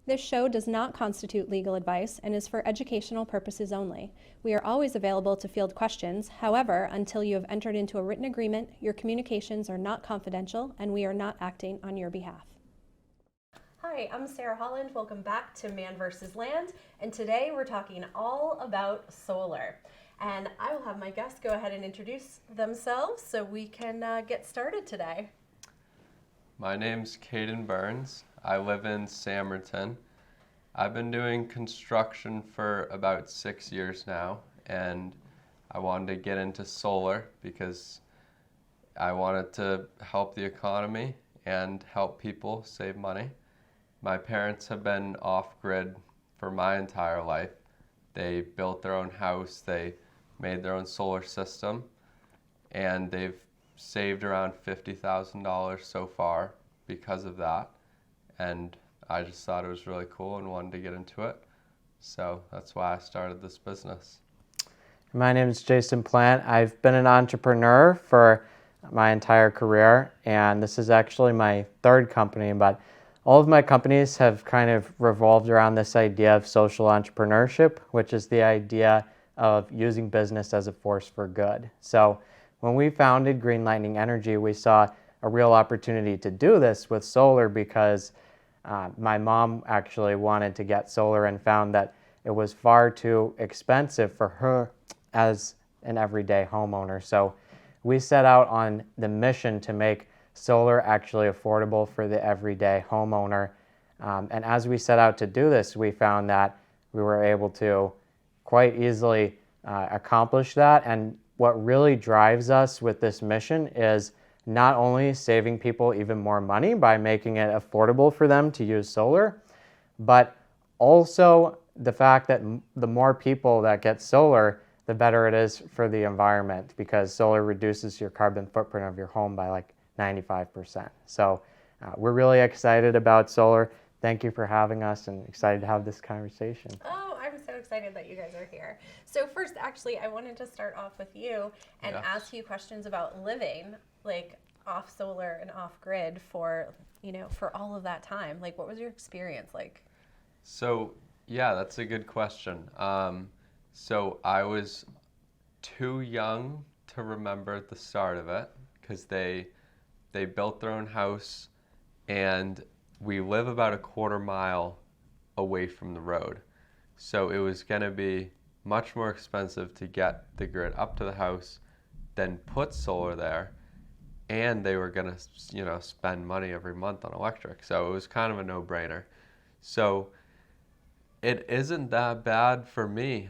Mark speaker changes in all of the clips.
Speaker 1: This show does not constitute legal advice and is for educational purposes only. We are always available to field questions. However, until you have entered into a written agreement, your communications are not confidential and we are not acting on your behalf. Hi, I'm Sarah Holland. Welcome back to Man vs. Land. And today we're talking all about solar. And I will have my guests go ahead and introduce themselves so we can get started today.
Speaker 2: My name's Caden Burns. I live in Samerton. I've been doing construction for about 6 years now, and I wanted to get into solar because I wanted to help the economy and help people save money. My parents have been off-grid for my entire life. They built their own house, they made their own solar system, and they've saved around $50,000 so far because of that. And I just thought it was really cool and wanted to get into it. So that's why I started this business.
Speaker 3: My name is Jason Plant. I've been an entrepreneur for my entire career, and this is actually my third company, but all of my companies have kind of revolved around this idea of social entrepreneurship, which is the idea of using business as a force for good. So when we founded Green Lightning Energy, we saw a real opportunity to do this with solar because my mom actually wanted to get solar and found that it was far too expensive for her as an everyday homeowner. So we set out on the mission to make solar actually affordable for the everyday homeowner. And as we set out to do this, we found that we were able to quite easily accomplish that. And what really drives us with this mission is not only saving people even more money by making it affordable for them to use solar, but also the fact that the more people that get solar, the better it is for the environment, because solar reduces your carbon footprint of your home by like 95%. So we're really excited about solar. Thank you for having us and excited to have this conversation.
Speaker 1: Oh, I'm so excited that you guys are here. So first, actually, I wanted to start off with you and ask you questions about living like off solar and off grid for, for all of that time. Like, what was your experience like?
Speaker 2: So, yeah, that's a good question. So I was too young to remember the start of it because they built their own house and we live about a quarter mile away from the road. So it was going to be much more expensive to get the grid up to the house than put solar there. And they were going to, spend money every month on electric. So it was kind of a no-brainer. So it isn't that bad for me.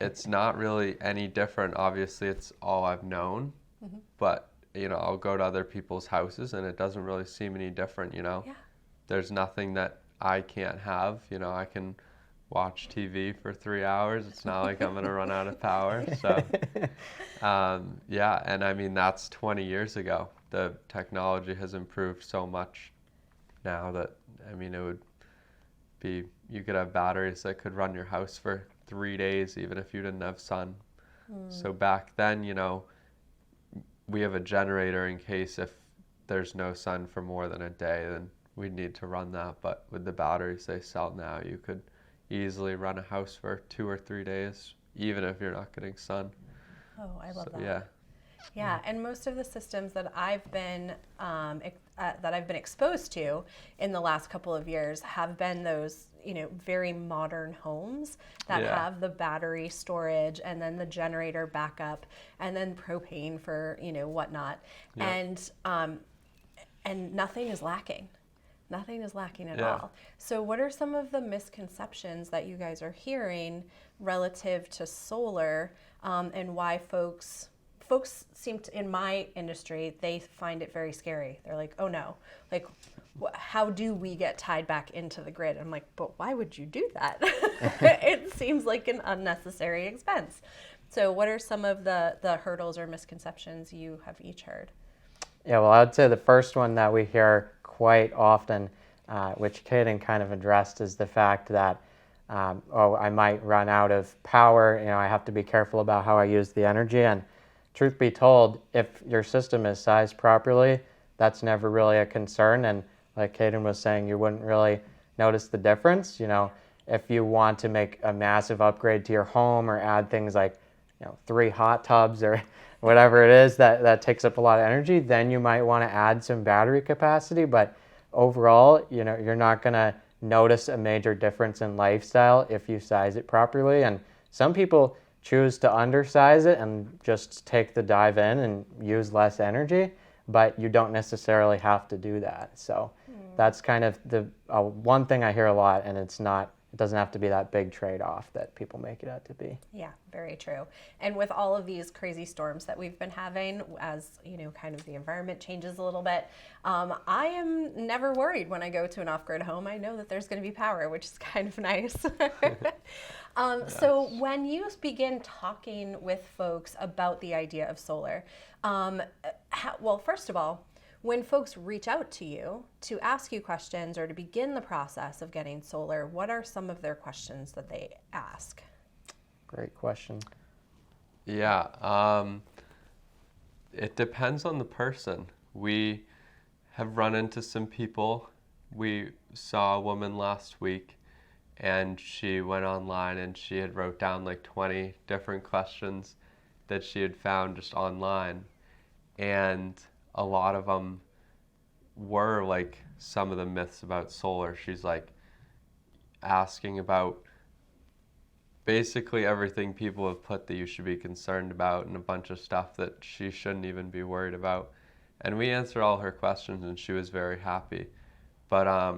Speaker 2: It's not really any different. Obviously, it's all I've known. Mm-hmm. But, I'll go to other people's houses and it doesn't really seem any different, Yeah. There's nothing that I can't have. I can watch TV for 3 hours. It's not like I'm going to run out of power. So, yeah, and I mean, that's 20 years ago. The technology has improved so much now that, it would be, you could have batteries that could run your house for 3 days, even if you didn't have sun. So back then, we have a generator in case if there's no sun for more than a day, then we'd need to run that. But with the batteries they sell now, you could easily run a house for 2 or 3 days, even if you're not getting sun.
Speaker 1: Oh, I love that.
Speaker 2: Yeah.
Speaker 1: Yeah, and most of the systems that I've been exposed to in the last couple of years have been those, very modern homes that have the battery storage and then the generator backup and then propane for, whatnot. Yeah. And nothing is lacking. Nothing is lacking at all. So what are some of the misconceptions that you guys are hearing relative to solar, and why folks seem to, in my industry, they find it very scary. They're like, oh no, like, how do we get tied back into the grid? I'm like, but why would you do that? It seems like an unnecessary expense. So what are some of the hurdles or misconceptions you have each heard?
Speaker 3: Yeah, well, I would say the first one that we hear quite often, which Caden kind of addressed, is the fact that, I might run out of power. I have to be careful about how I use the energy. And truth be told, if your system is sized properly, that's never really a concern. And like Caden was saying, you wouldn't really notice the difference. If you want to make a massive upgrade to your home or add things like 3 hot tubs or whatever it is that takes up a lot of energy, then you might want to add some battery capacity. But overall, you're not going to notice a major difference in lifestyle if you size it properly. And some people choose to undersize it and just take the dive in and use less energy, but you don't necessarily have to do that. So that's kind of the one thing I hear a lot, and it doesn't have to be that big trade-off that people make it out to be.
Speaker 1: Yeah, very true. And with all of these crazy storms that we've been having, as kind of the environment changes a little bit, I am never worried when I go to an off-grid home. I know that there's going to be power, which is kind of nice. So when you begin talking with folks about the idea of solar, well, first of all, when folks reach out to you to ask you questions or to begin the process of getting solar, what are some of their questions that they ask?
Speaker 3: Great question.
Speaker 2: Yeah, it depends on the person. We have run into some people. We saw a woman last week, and she went online and she had wrote down like 20 different questions that she had found just online. And a lot of them were like some of the myths about solar. She's like asking about basically everything people have put that you should be concerned about, and a bunch of stuff that she shouldn't even be worried about. And we answered all her questions and she was very happy. But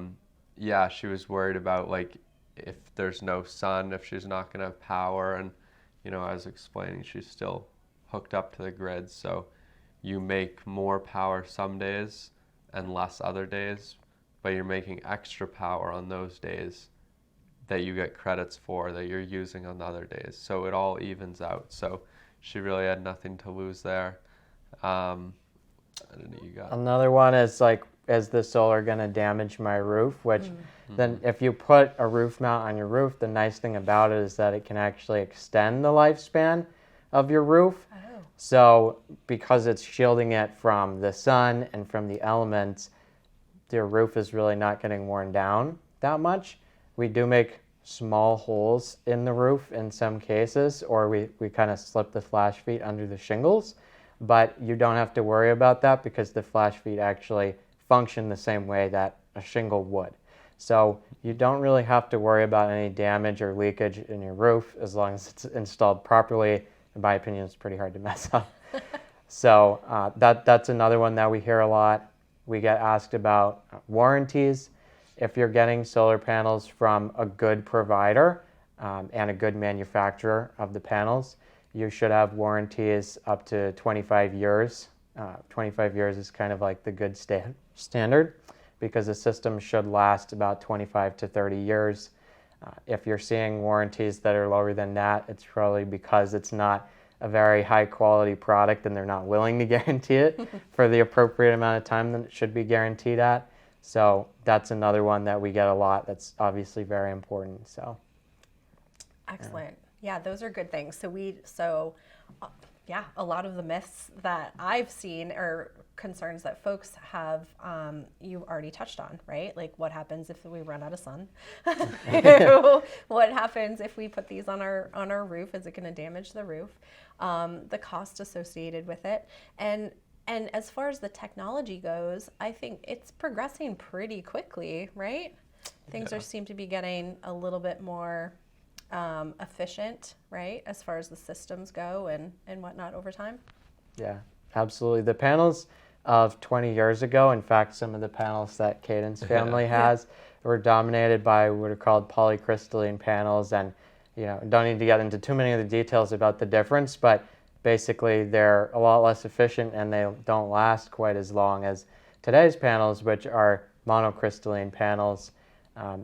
Speaker 2: yeah, she was worried about like if there's no sun, if she's not going to have power. And I was explaining she's still hooked up to the grid, so you make more power some days and less other days, but you're making extra power on those days that you get credits for that you're using on the other days. So it all evens out. So she really had nothing to lose there. I don't know, you got
Speaker 3: Another one is like, is the solar going to damage my roof? Which then if you put a roof mount on your roof, the nice thing about it is that it can actually extend the lifespan of your roof. So because it's shielding it from the sun and from the elements, your roof is really not getting worn down that much. We do make small holes in the roof in some cases, or we kind of slip the flash feet under the shingles, but you don't have to worry about that because the flash feet actually function the same way that a shingle would. So you don't really have to worry about any damage or leakage in your roof as long as it's installed properly. In my opinion, it's pretty hard to mess up. So that's another one that we hear a lot. We get asked about warranties. If you're getting solar panels from a good provider and a good manufacturer of the panels, you should have warranties up to 25 years. 25 years is kind of like the good standard because the system should last about 25 to 30 years. If you're seeing warranties that are lower than that, it's probably because it's not a very high quality product and they're not willing to guarantee it for the appropriate amount of time that it should be guaranteed at. So that's another one that we get a lot that's obviously very important. So
Speaker 1: excellent. Yeah, those are good things. Yeah, a lot of the myths that I've seen are concerns that folks have, you already touched on, right? Like what happens if we run out of sun? What happens if we put these on our roof? Is it going to damage the roof? The cost associated with it. And as far as the technology goes, I think it's progressing pretty quickly, right? Things seem to be getting a little bit more efficient, right, as far as the systems go and whatnot over time.
Speaker 3: Yeah, absolutely. The panels of 20 years ago, in fact, some of the panels that Cadence family has were dominated by what are called polycrystalline panels, and don't need to get into too many of the details about the difference, but basically they're a lot less efficient and they don't last quite as long as today's panels, which are monocrystalline panels.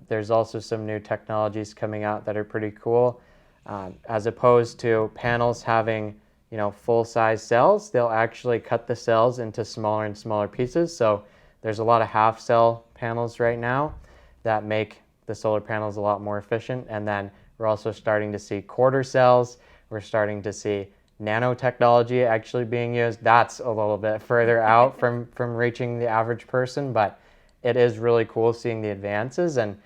Speaker 3: There's also some new technologies coming out that are pretty cool. As opposed to panels having, full-size cells, they'll actually cut the cells into smaller and smaller pieces. So there's a lot of half-cell panels right now that make the solar panels a lot more efficient. And then we're also starting to see quarter cells. We're starting to see nanotechnology actually being used. That's a little bit further out from reaching the average person, but it is really cool seeing the advances. And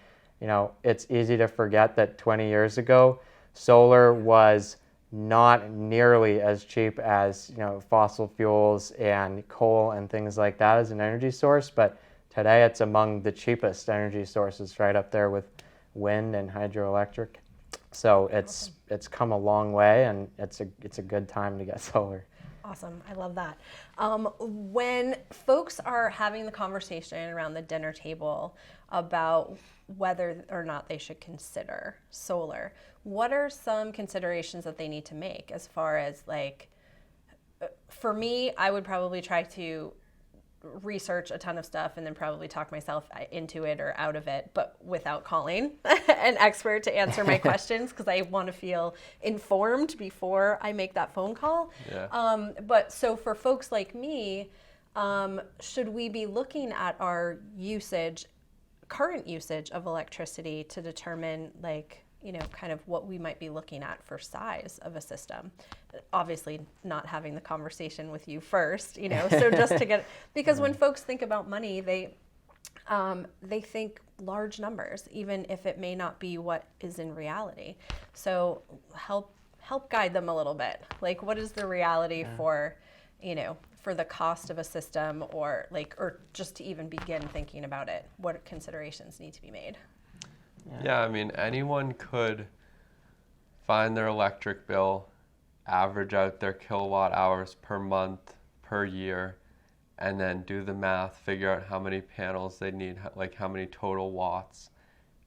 Speaker 3: it's easy to forget that 20 years ago, solar was not nearly as cheap as, fossil fuels and coal and things like that as an energy source. But today it's among the cheapest energy sources, right up there with wind and hydroelectric. So it's come a long way, and it's a good time to get solar.
Speaker 1: Awesome. I love that. When folks are having the conversation around the dinner table about whether or not they should consider solar, what are some considerations that they need to make as far as for me, I would probably try to research a ton of stuff and then probably talk myself into it or out of it, but without calling an expert to answer my questions, because I want to feel informed before I make that phone call.
Speaker 2: Yeah.
Speaker 1: But so for folks like me, should we be looking at our current usage of electricity to determine kind of what we might be looking at for size of a system? Obviously not having the conversation with you first, so just to get, because when folks think about money, they think large numbers, even if it may not be what is in reality. So help guide them a little bit. What is the reality for the cost of a system, or just to even begin thinking about it, what considerations need to be made?
Speaker 2: Yeah, I mean, anyone could find their electric bill, average out their kilowatt hours per month, per year, and then do the math, figure out how many panels they need, how many total watts,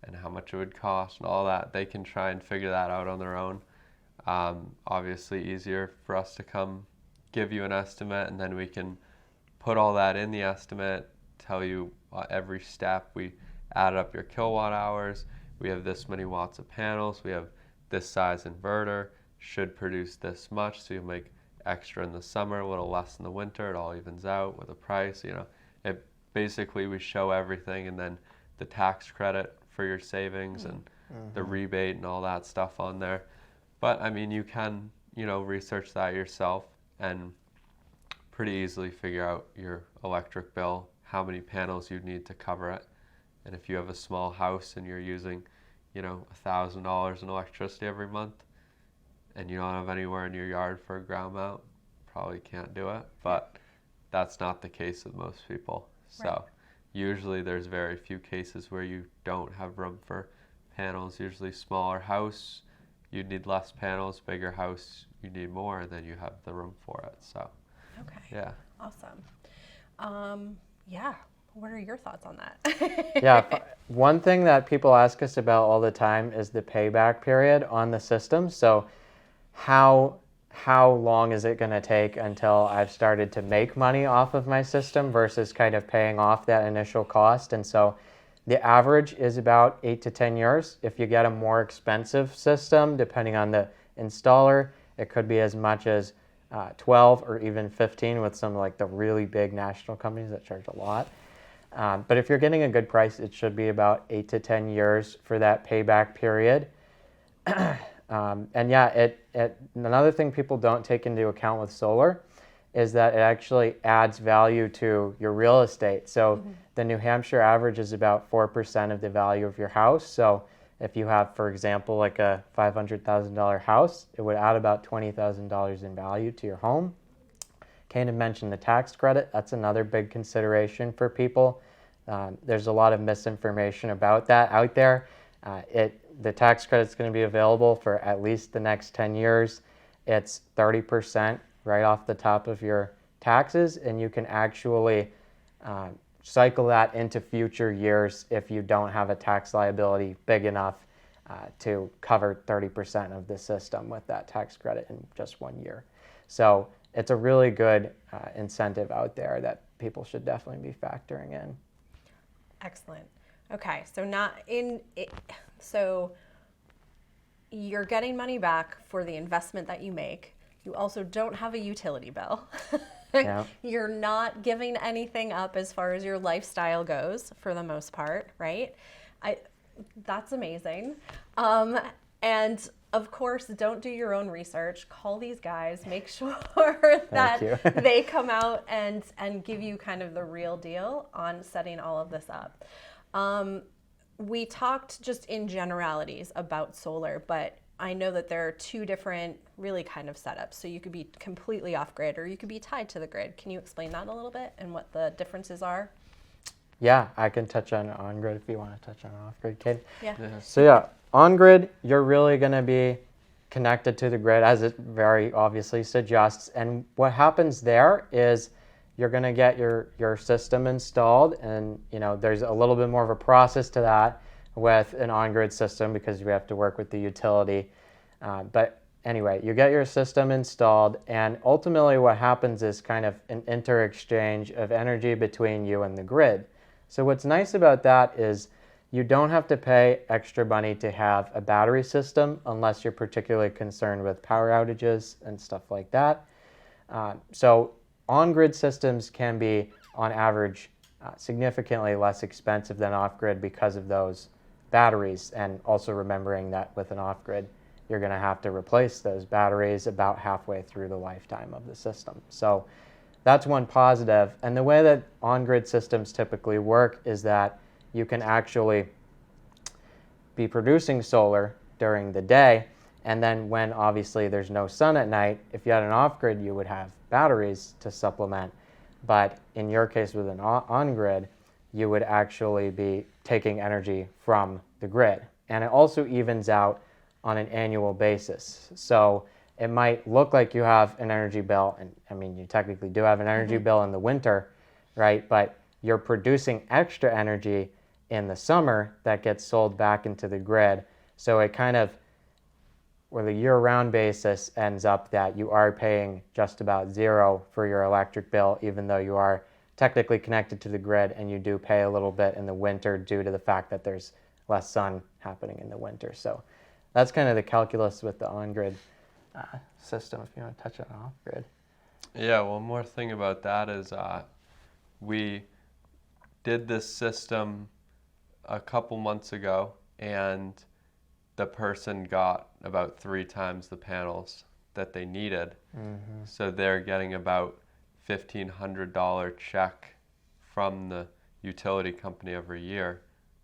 Speaker 2: and how much it would cost, and all that. They can try and figure that out on their own. Obviously easier for us to come give you an estimate, and then we can put all that in the estimate, tell you every step. We added up your kilowatt hours, we have this many watts of panels, we have this size inverter, should produce this much, so you make extra in the summer, a little less in the winter, it all evens out with a price, It basically, we show everything, and then the tax credit for your savings and the rebate and all that stuff on there. But I mean, you can, research that yourself and pretty easily figure out your electric bill, how many panels you need to cover it. And if you have a small house and you're using, $1,000 in electricity every month, and you don't have anywhere in your yard for a ground mount, probably can't do it. But that's not the case with most people. So
Speaker 1: Right.
Speaker 2: Usually there's very few cases where you don't have room for panels. Usually smaller house, you'd need less panels. Bigger house, you need more, and then you have the room for it. So
Speaker 1: Okay.
Speaker 2: yeah.
Speaker 1: Awesome. Yeah. What are your thoughts on that?
Speaker 3: Yeah, one thing that people ask us about all the time is the payback period on the system. So how long is it going to take until I've started to make money off of my system versus kind of paying off that initial cost? And so the average is about 8 to 10 years. If you get a more expensive system, depending on the installer, it could be as much as 12 or even 15 with some the really big national companies that charge a lot. But if you're getting a good price, it should be about 8 to 10 years for that payback period. And yeah, another thing people don't take into account with solar is that it actually adds value to your real estate. So the New Hampshire average is about 4% of the value of your house. So if you have, for example, a $500,000 house, it would add about $20,000 in value to your home. Kanan mentioned the tax credit. That's another big consideration for people. There's a lot of misinformation about that out there. The tax credit is going to be available for at least the next 10 years. It's 30% right off the top of your taxes, and you can actually cycle that into future years if you don't have a tax liability big enough to cover 30% of the system with that tax credit in just 1 year. So it's a really good incentive out there that people should definitely be factoring in.
Speaker 1: Excellent. Okay, so you're getting money back for the investment that you make. You also don't have a utility bill.
Speaker 3: Yeah.
Speaker 1: You're not giving anything up as far as your lifestyle goes, for the most part, right? That's amazing. And of course, don't do your own research. Call these guys. Make sure that they come out and give you kind of the real deal on setting all of this up. we talked just in generalities about solar, but I know that there are two different really kind of setups. So you could be completely off grid or you could be tied to the grid. Can you explain that a little bit and what the differences are?
Speaker 3: Yeah, I can touch on grid if you want to touch on off grid, Kate.
Speaker 1: Yeah.
Speaker 3: So yeah, on grid, you're really going to be connected to the grid as it very obviously suggests. And what happens there is you're going to get your system installed, and there's a little bit more of a process to that with an on-grid system because you have to work with the utility. But anyway, you get your system installed, and ultimately what happens is kind of an inter-exchange of energy between you and the grid. So what's nice about that is you don't have to pay extra money to have a battery system unless you're particularly concerned with power outages and stuff like that. So on-grid systems can be, on average, significantly less expensive than off-grid because of those batteries, and also remembering that with an off-grid, you're going to have to replace those batteries about halfway through the lifetime of the system. So that's one positive. And the way that on-grid systems typically work is that you can actually be producing solar during the day, and then when obviously there's no sun at night, if you had an off-grid, you would have batteries to supplement. But in your case with an on-grid, you would actually be taking energy from the grid. And it also evens out on an annual basis. So it might look like you have an energy bill, and I mean, you technically do have an energy bill in the winter, right? But you're producing extra energy in the summer that gets sold back into the grid. So it kind of, with a year-round basis, ends up that you are paying just about zero for your electric bill, even though you are technically connected to the grid, and you do pay a little bit in the winter due to the fact that there's less sun happening in the winter. So that's kind of the calculus with the on-grid system, if you want to touch on off-grid.
Speaker 2: Yeah, one more thing about that is we did this system a couple months ago, and the person got about 3 times the panels that they needed. Mm-hmm. So they're getting about $1,500 check from the utility company every year.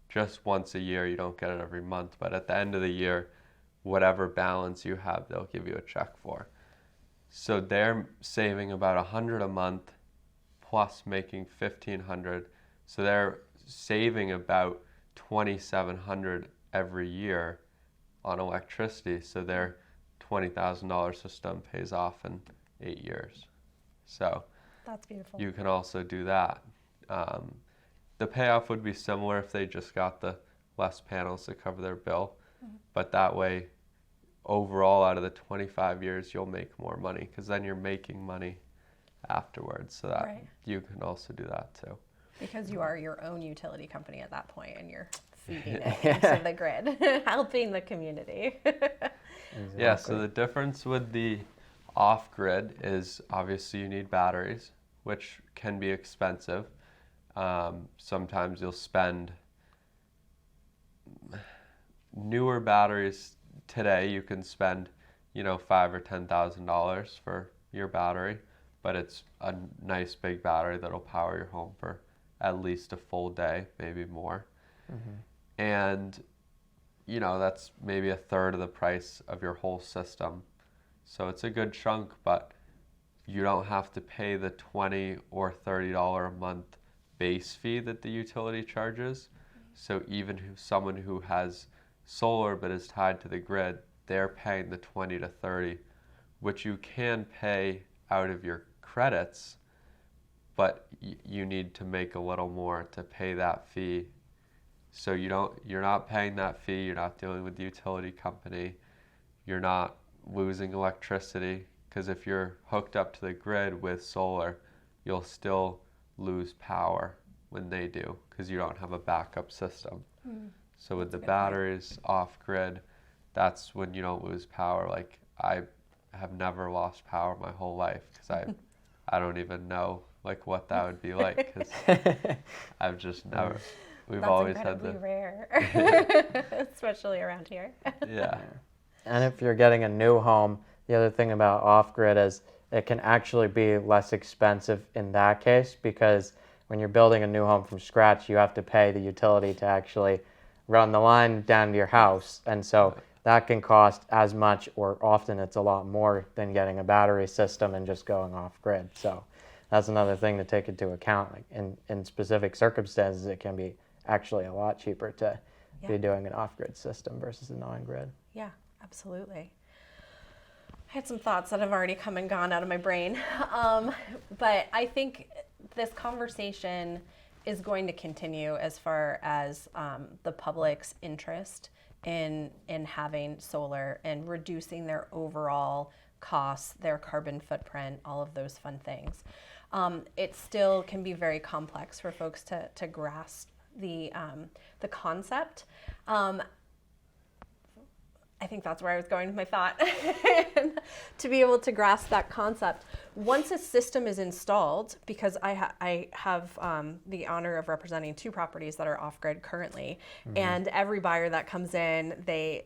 Speaker 2: Just once a year, you don't get it every month, but at the end of the year, whatever balance you have, they'll give you a check for. So they're saving about $100 a month plus making $1,500. So they're saving about $2,700 every year on electricity. So their $20,000 system pays off in 8 years. So
Speaker 1: that's beautiful.
Speaker 2: You can also do that. The payoff would be similar if they just got the less panels to cover their bill. Mm-hmm. But that way, overall, out of the 25 years, you'll make more money because then you're making money afterwards. So that right. You can also do that too.
Speaker 1: Because you are your own utility company at that point, and you're feeding it into the grid, helping the community.
Speaker 2: Exactly. Yeah, so the difference with the off-grid is obviously you need batteries, which can be expensive. Sometimes you'll spend newer batteries today. You can spend, $5,000 or $10,000 for your battery, but it's a nice big battery that'll power your home for at least a full day, maybe more. Mm-hmm. And, that's maybe 1/3 of the price of your whole system. So it's a good chunk, but you don't have to pay the $20 or $30 a month base fee that the utility charges. So even someone who has solar but is tied to the grid, they're paying the $20 to $30, which you can pay out of your credits, but you need to make a little more to pay that fee. So you're not paying that fee, you're not dealing with the utility company, you're not losing electricity, because if you're hooked up to the grid with solar, you'll still lose power when they do, because you don't have a backup system. Mm. So with the batteries off-grid, that's when you don't lose power. Like, I have never lost power my whole life, because I don't even know what that would be like, because I've just never. We've
Speaker 1: That's
Speaker 2: always
Speaker 1: incredibly
Speaker 2: had
Speaker 1: rare, especially around here.
Speaker 2: Yeah.
Speaker 3: And if you're getting a new home, the other thing about off-grid is it can actually be less expensive in that case, because when you're building a new home from scratch, you have to pay the utility to actually run the line down to your house. And so that can cost as much, or often it's a lot more than getting a battery system and just going off grid. So that's another thing to take into account. Like in specific circumstances, it can be actually a lot cheaper to be doing an off-grid system versus an on-grid.
Speaker 1: Yeah, absolutely. I had some thoughts that have already come and gone out of my brain. But I think this conversation is going to continue as far as the public's interest in having solar and reducing their overall costs, their carbon footprint, all of those fun things. It still can be very complex for folks to grasp the concept. I think that's where I was going with my thought. To be able to grasp that concept. Once a system is installed, because I have the honor of representing 2 properties that are off-grid currently, and every buyer that comes in, they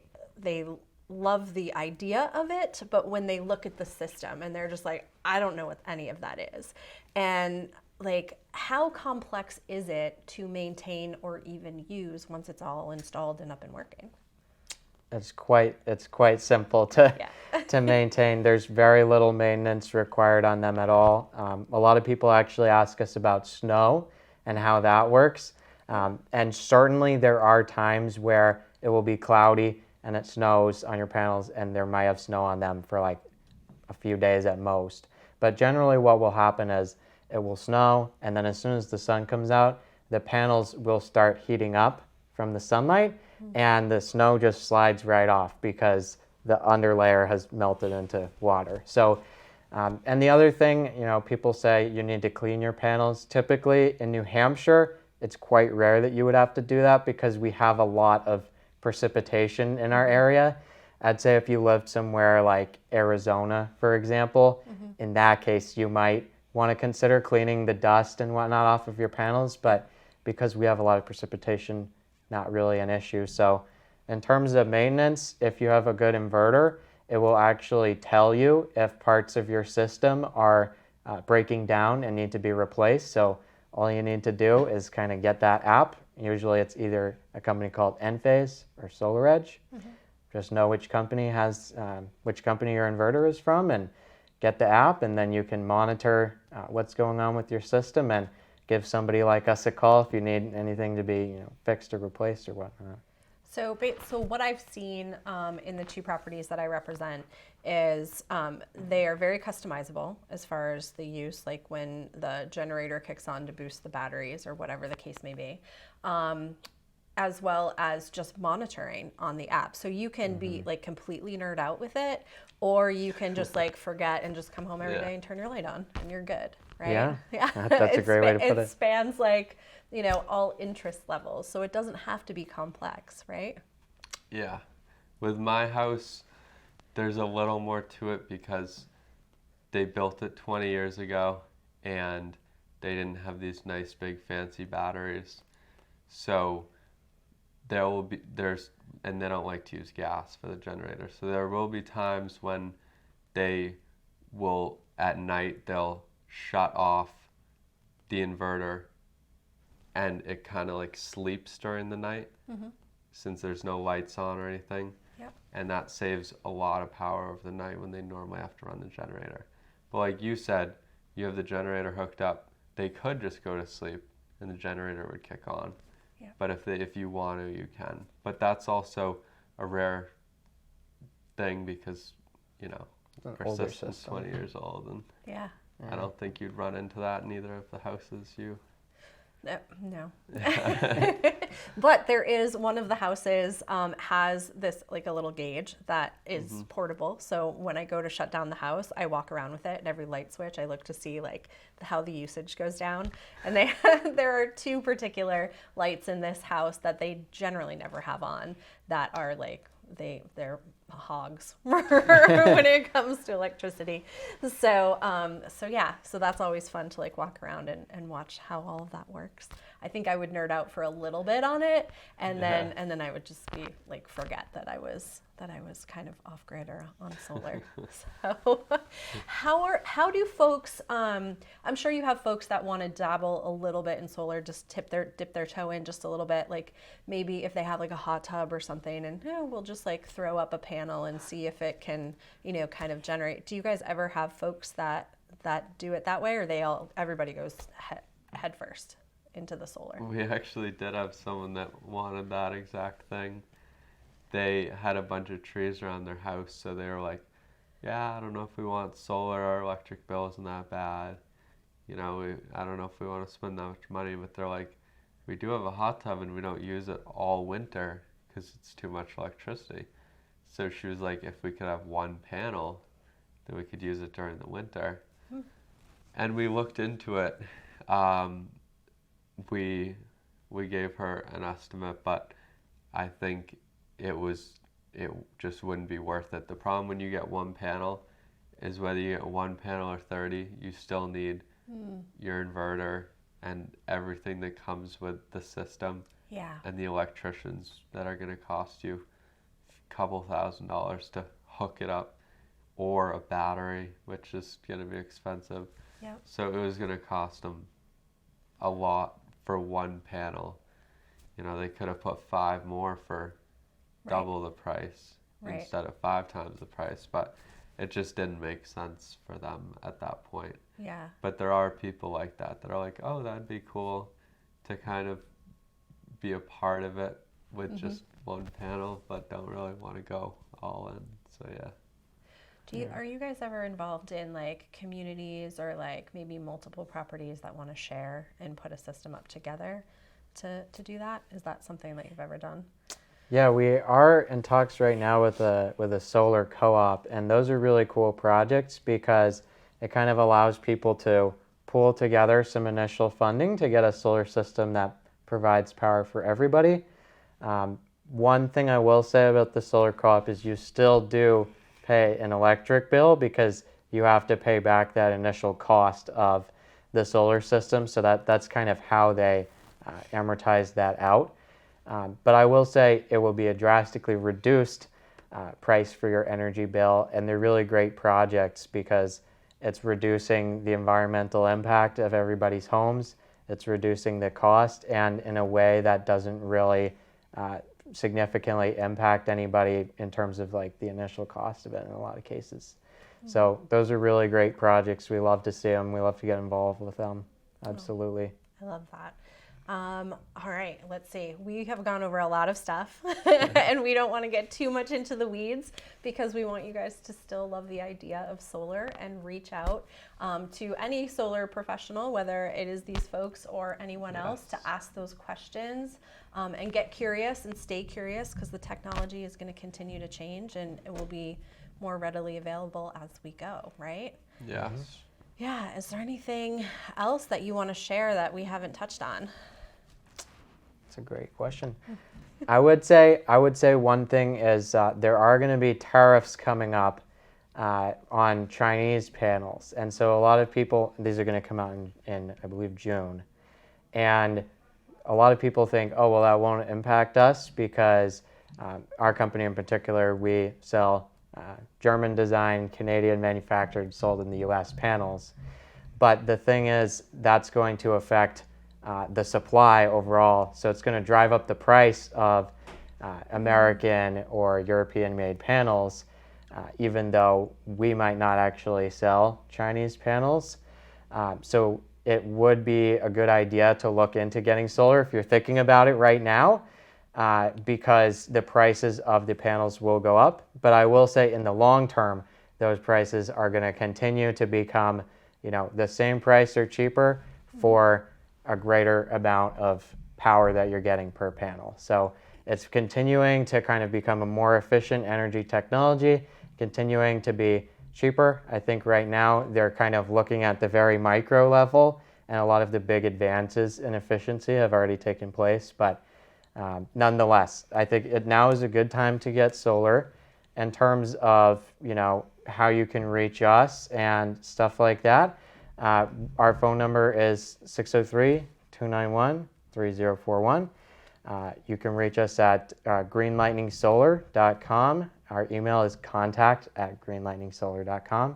Speaker 1: love the idea of it, but when they look at the system and they're just like, I don't know what any of that is. And like, how complex is it to maintain or even use once it's all installed and up and working?
Speaker 3: It's quite simple to to maintain. There's very little maintenance required on them at all. A lot of people actually ask us about snow and how that works. And certainly there are times where it will be cloudy and it snows on your panels, and there might have snow on them for like a few days at most. But generally what will happen is it will snow, and then as soon as the sun comes out, the panels will start heating up from the sunlight, and the snow just slides right off because the underlayer has melted into water. So, and the other thing, people say you need to clean your panels. Typically in New Hampshire, it's quite rare that you would have to do that because we have a lot of precipitation in our area. I'd say if you lived somewhere like Arizona, for example, in that case, you might want to consider cleaning the dust and whatnot off of your panels, but because we have a lot of precipitation, not really an issue. So in terms of maintenance, if you have a good inverter, it will actually tell you if parts of your system are breaking down and need to be replaced. So all you need to do is kind of get that app. Usually it's either a company called Enphase or SolarEdge. Just know which company your inverter is from and get the app, and then you can monitor what's going on with your system and give somebody like us a call if you need anything to be fixed or replaced or whatnot.
Speaker 1: So what I've seen in the 2 properties that I represent is they are very customizable as far as the use, like when the generator kicks on to boost the batteries or whatever the case may be, as well as just monitoring on the app. So you can be like completely nerd out with it, or you can just like forget and just come home every day and turn your light on and you're good. Right?
Speaker 3: Yeah. That's a great way to put it.
Speaker 1: It spans like, all interest levels. So it doesn't have to be complex, right?
Speaker 2: Yeah. With my house, there's a little more to it because they built it 20 years ago and they didn't have these nice big fancy batteries. So and they don't like to use gas for the generator. So there will be times when they will, at night, they'll shut off the inverter and it kind of like sleeps during the night since there's no lights on or anything.
Speaker 1: Yep.
Speaker 2: And that saves a lot of power over the night when they normally have to run the generator. But like you said, you have the generator hooked up. They could just go to sleep and the generator would kick on.
Speaker 1: Yep.
Speaker 2: But if you want to, you can. But that's also a rare thing because, our system's 20 years old, and I don't think you'd run into that in either of the houses you.
Speaker 1: No. But there is one of the houses has this like a little gauge that is portable. So when I go to shut down the house, I walk around with it, and every light switch I look to see like how the usage goes down. And there are 2 particular lights in this house that they generally never have on that are like they're hogs when it comes to electricity. So that's always fun to like walk around and watch how all of that works. I think I would nerd out for a little bit on it, and then I would just be like forget that I was kind of off grid or on solar. So how do folks? I'm sure you have folks that want to dabble a little bit in solar, just dip their toe in just a little bit. Like maybe if they have like a hot tub or something, and we'll just like throw up a panel and see if it can kind of generate. Do you guys ever have folks that do it that way, or everybody goes head first into the solar?
Speaker 2: We actually did have someone that wanted that exact thing. They had a bunch of trees around their house, so they were like, yeah, I don't know if we want solar, our electric bill isn't that bad. I don't know if we want to spend that much money, but they're like, we do have a hot tub and we don't use it all winter because it's too much electricity. So she was like, if we could have one panel, then we could use it during the winter. And we looked into it. We gave her an estimate, but I think it just wouldn't be worth it. The problem when you get one panel is whether you get one panel or 30, you still need your inverter and everything that comes with the system.
Speaker 1: Yeah.
Speaker 2: And the electricians that are going to cost you a couple $1,000s to hook it up, or a battery, which is going to be expensive.
Speaker 1: Yep.
Speaker 2: So it was going to cost them a lot for one panel. They could have put 5 more for double the price instead of 5 times the price, but it just didn't make sense for them at that point.
Speaker 1: Yeah.
Speaker 2: But there are people like that are like, oh, that'd be cool to kind of be a part of it with just one panel, but don't really want to go all in. So yeah.
Speaker 1: Are you guys ever involved in like communities or like maybe multiple properties that want to share and put a system up together to do that? Is that something that you've ever done?
Speaker 3: Yeah, we are in talks right now with a solar co-op, and those are really cool projects because it kind of allows people to pool together some initial funding to get a solar system that provides power for everybody. One thing I will say about the solar co-op is you still do pay an electric bill because you have to pay back that initial cost of the solar system, so that's kind of how they amortize that out. But I will say it will be a drastically reduced price for your energy bill, and they're really great projects because it's reducing the environmental impact of everybody's homes, it's reducing the cost, and in a way that doesn't really significantly impact anybody in terms of like the initial cost of it in a lot of cases. So those are really great projects. We love to see them. We love to get involved with them. Absolutely.
Speaker 1: I love that. All right, let's see. We have gone over a lot of stuff and we don't want to get too much into the weeds because we want you guys to still love the idea of solar and reach out to any solar professional, whether it is these folks or anyone else, to ask those questions and get curious and stay curious because the technology is going to continue to change and it will be more readily available as we go, right?
Speaker 2: Yes.
Speaker 1: Yeah, is there anything else that you want to share that we haven't touched on?
Speaker 3: That's a great question. I would say one thing is there are going to be tariffs coming up on Chinese panels, and so a lot of people, these are going to come out in I believe June, and a lot of people think, oh well, that won't impact us because our company in particular, we sell German designed, Canadian manufactured, sold in the U.S. panels. But the thing is, that's going to affect the supply overall. So it's going to drive up the price of American or European-made panels, even though we might not actually sell Chinese panels. So it would be a good idea to look into getting solar if you're thinking about it right now. Because the prices of the panels will go up. But I will say in the long term, those prices are going to continue to become, the same price or cheaper for a greater amount of power that you're getting per panel. So it's continuing to kind of become a more efficient energy technology, continuing to be cheaper. I think right now they're kind of looking at the very micro level, and a lot of the big advances in efficiency have already taken place. But nonetheless, I think now is a good time to get solar. in terms of, how you can reach us and stuff like that, our phone number is 603-291-3041. You can reach us at greenlightningsolar.com. Our email is contact@greenlightningsolar.com.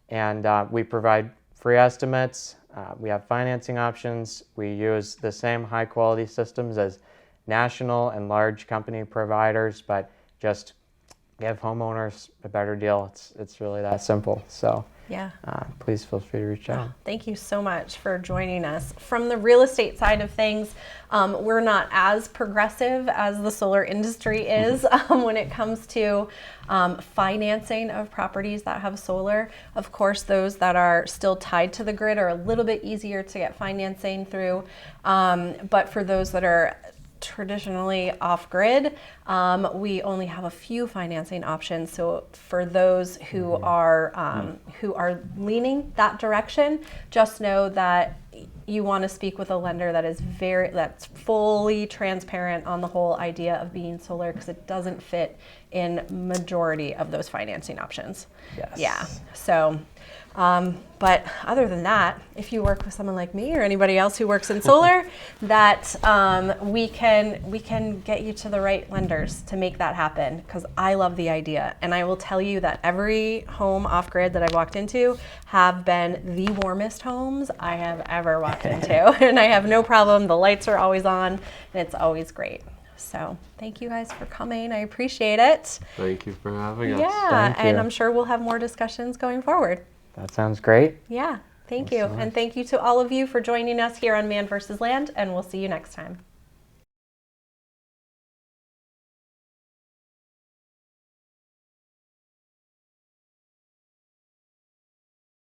Speaker 3: And we provide free estimates. We have financing options. We use the same high quality systems as national and large company providers, but just give homeowners a better deal. It's really that simple. So
Speaker 1: Yeah.
Speaker 3: Please feel free to reach out.
Speaker 1: Thank you so much for joining us. From the real estate side of things, we're not as progressive as the solar industry is when it comes to financing of properties that have solar. Of course, those that are still tied to the grid are a little bit easier to get financing through. But for those that are traditionally off-grid, we only have a few financing options. So for those who are leaning that direction, just know that you want to speak with a lender that's fully transparent on the whole idea of being solar, because it doesn't fit in majority of those financing options.
Speaker 3: Yes.
Speaker 1: Yeah. So. But other than that, if you work with someone like me or anybody else who works in solar, that we can get you to the right lenders to make that happen, because I love the idea. And I will tell you that every home off-grid that I've walked into have been the warmest homes I have ever walked into. And I have no problem. The lights are always on, and it's always great. So thank you guys for coming. I appreciate it.
Speaker 2: Thank you for having us.
Speaker 1: Yeah,
Speaker 3: Thank you.
Speaker 1: and I'm sure we'll have more discussions going forward.
Speaker 3: That sounds great.
Speaker 1: Yeah, thank you. And thank you to all of you for joining us here on Man vs. Land, and we'll see you next time.